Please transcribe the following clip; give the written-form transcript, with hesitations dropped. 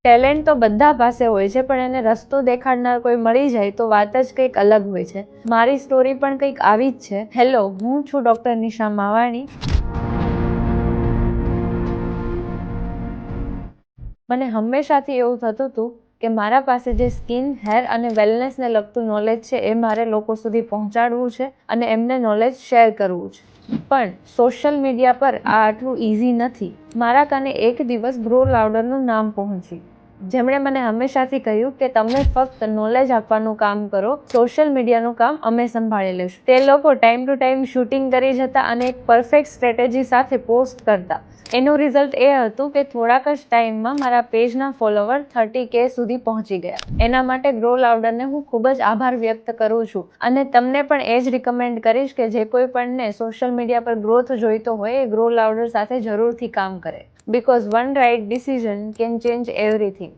Talent તો બધા પાસે હોય છે, પણ એને રસ્તો દેખાડનાર કોઈ મળી જાય તો વાત જ કંઈક અલગ હોય છે. મારી સ્ટોરી પણ કંઈક આવી જ છે. હેલો, હું છું ડૉક્ટર નિશા માવાણી. મને હંમેશાથી એવું થતું હતું કે મારા પાસે જે સ્કિન, હેર અને વેલનેસને લગતું નોલેજ છે એ મારે લોકો સુધી પહોંચાડવું છે અને એમને નોલેજ શેર કરવું છે. પણ સોશિયલ મીડિયા પર આ આટલું ઇઝી નથી. મારા કાને એક દિવસ બ્રો લાઉડરનું નામ પહોંચ્યું, જેમણે મને હંમેશાથી કહ્યું કે તમે ફક્ત નોલેજ આપવાનું કામ કરો, સોશિયલ મીડિયાનું કામ અમે સંભાળી લઈશું. તે લોકો ટાઈમ ટુ ટાઈમ શૂટિંગ કરી જતા અને એક પરફેક્ટ સ્ટ્રેટેજી સાથે પોસ્ટ કરતા. એનું રિઝલ્ટ એ હતું કે થોડાક જ ટાઈમમાં મારા પેજના ફોલોવર 30K સુધી પહોંચી ગયા. એના માટે ગ્રો લાઉડરને હું ખૂબ જ આભાર વ્યક્ત કરું છું અને તમને પણ એ જ રિકમેન્ડ કરીશ કે જે કોઈ પણને સોશિયલ મીડિયા પર ગ્રોથ જોઈતો હોય એ ગ્રો લાઉડર સાથે જરૂરથી કામ કરે. Because one right decision can change everything.